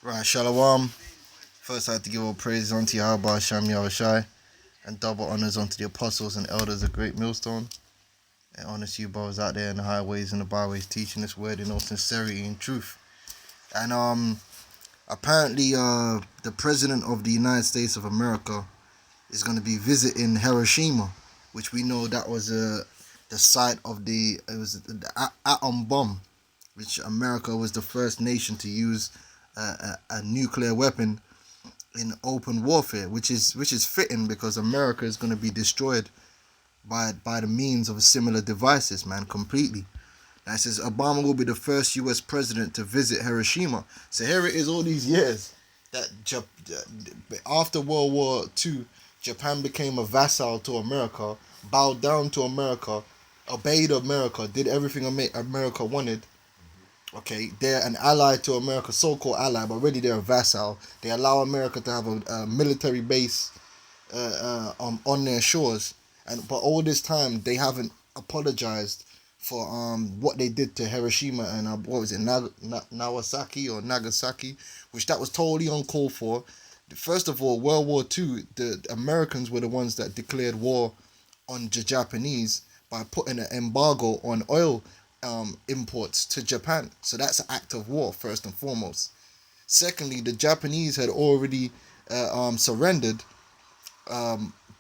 Right, Shalom. First, I have to give all praise unto Yahweh Hashem Yahushai and double honors unto the apostles and elders of Great Millstone. And honor to you brothers out there in the highways and the byways teaching this word in all sincerity and truth. And apparently the president of the United States of America is going to be visiting Hiroshima, which we know that was the site of the atom bomb, which America was the first nation to use a nuclear weapon in open warfare, which is fitting because America is going to be destroyed by the means of similar devices, man, completely. Now it says Obama will be the first U.S. president to visit Hiroshima. So here it is, all these years that after World War II, Japan became a vassal to America, bowed down to America, obeyed America, did everything America wanted. Okay, they're an ally to America, so-called ally, but really they're a vassal. They allow America to have a military base on their shores, but all this time they haven't apologized for what they did to Hiroshima and what was it, Nagasaki or Nagasaki, which that was totally uncalled for. First of all, World War II, the Americans were the ones that declared war on the Japanese by putting an embargo on oil imports to Japan. So that's an act of war, first and foremost. Secondly, the Japanese had already surrendered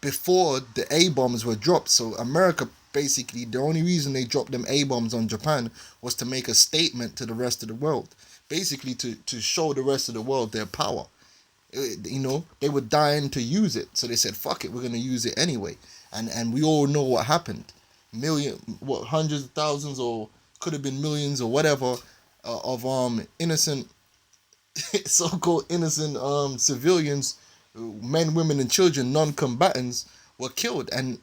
before the A bombs were dropped. So America, basically, the only reason they dropped them A bombs on Japan was to make a statement to the rest of the world. Basically, to show the rest of the world their power. They were dying to use it. So they said, fuck it, we're going to use it anyway. And we all know what happened. Hundreds of thousands or could have been millions or whatever of innocent so-called innocent civilians, men, women and children, non-combatants were killed, and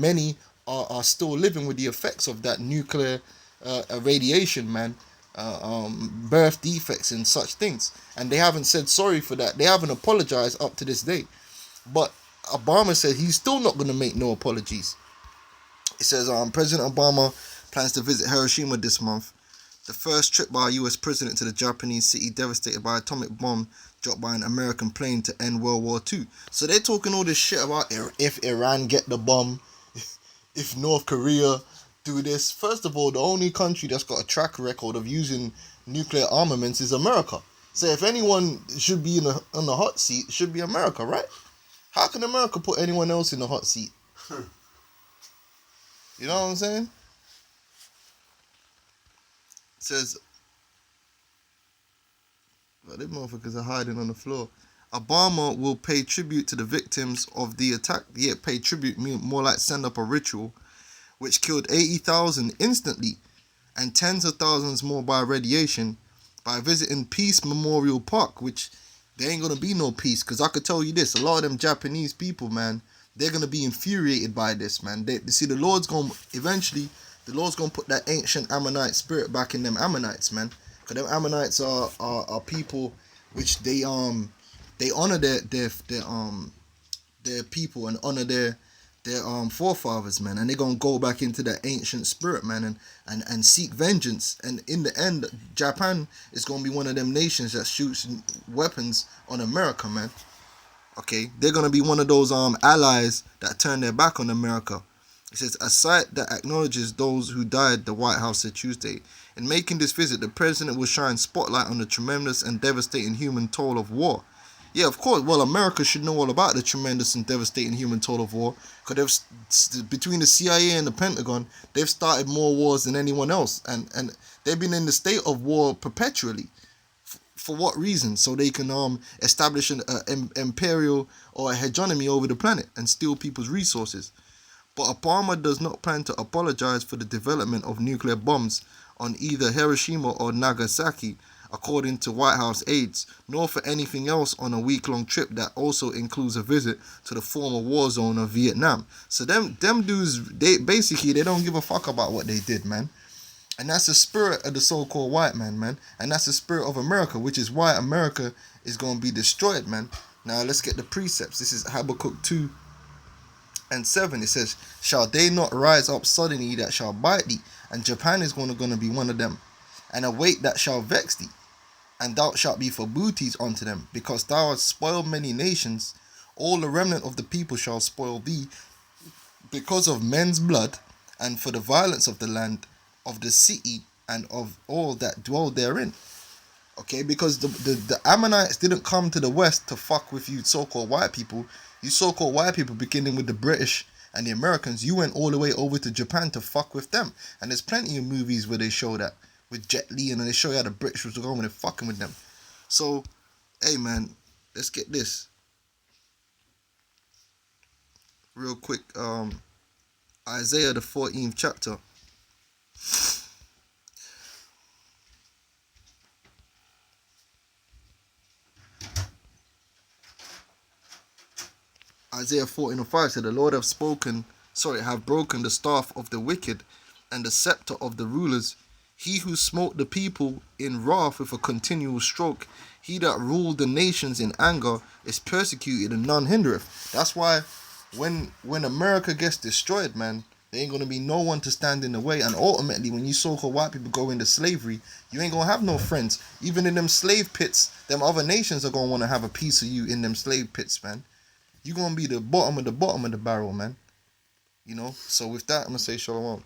many are still living with the effects of that nuclear radiation, man. Birth defects and such things, and they haven't said sorry for that. They haven't apologized up to this day, but Obama said he's still not going to make no apologies. It says President Obama plans to visit Hiroshima this month, the first trip by a U.S. president to the Japanese city devastated by atomic bomb dropped by an American plane to end World War II. So they're talking all this shit about if Iran get the bomb, if North Korea do this. First of all, the only country that's got a track record of using nuclear armaments is America. So if anyone should be on the hot seat, it should be America, right? How can America put anyone else in the hot seat? You know what I'm saying? It says, well, them motherfuckers are hiding on the floor. Obama will pay tribute to the victims of the attack. Yeah, pay tribute, more like send up a ritual, which killed 80,000 instantly and tens of thousands more by radiation by visiting Peace Memorial Park, which there ain't gonna be no peace. Because I could tell you this, a lot of them Japanese people, man, they're going to be infuriated by this, man. They see the Lord's going to, eventually, the Lord's going to put that ancient Ammonite spirit back in them Ammonites, man. Because them Ammonites are people which they honor their people and honor their forefathers, man. And they're going to go back into that ancient spirit, man, and seek vengeance. And in the end, Japan is going to be one of them nations that shoots weapons on America, man. Okay, they're going to be one of those allies that turn their back on America. It says, a site that acknowledges those who died, the White House said Tuesday. In making this visit, the president will shine spotlight on the tremendous and devastating human toll of war. Yeah, of course. Well, America should know all about the tremendous and devastating human toll of war. Because between the CIA and the Pentagon, they've started more wars than anyone else. And they've been in the state of war perpetually. For what reason? So they can establish an imperial or a hegemony over the planet and steal people's resources. But Obama does not plan to apologize for the development of nuclear bombs on either Hiroshima or Nagasaki, according to White House aides, nor for anything else on a week-long trip that also includes a visit to the former war zone of Vietnam. So them dudes, they don't give a fuck about what they did, man. And that's the spirit of the so-called white man. And that's the spirit of America, which is why America is going to be destroyed, man. Now, let's get the precepts. This is Habakkuk 2 and 7. It says, shall they not rise up suddenly that shall bite thee? And Japan is going to be one of them. And a weight that shall vex thee. and thou shalt be for booties unto them, because thou hast spoiled many nations. All the remnant of the people shall spoil thee, because of men's blood, and for the violence of the land, of the city, and of all that dwell therein. Okay, because the Ammonites didn't come to the west to fuck with you so-called white people. You so-called white people, beginning with the British and the Americans, you went all the way over to Japan to fuck with them. And there's plenty of movies where they show that with Jet Li, and they show you how the British was going and fucking with them. So, hey man, let's get this real quick. Isaiah the 14th chapter. Isaiah 14:5 said, the Lord have broken the staff of the wicked and the scepter of the rulers. He who smote the people in wrath with a continual stroke, he that ruled the nations in anger, is persecuted and none hindereth. That's why when America gets destroyed, man, there ain't gonna be no one to stand in the way. And ultimately, when you so-called white people go into slavery, you ain't gonna have no friends. Even in them slave pits, them other nations are gonna want to have a piece of you in them slave pits, man. You're going to be the bottom of the barrel, man. You know? So with that, I'm going to say shalom.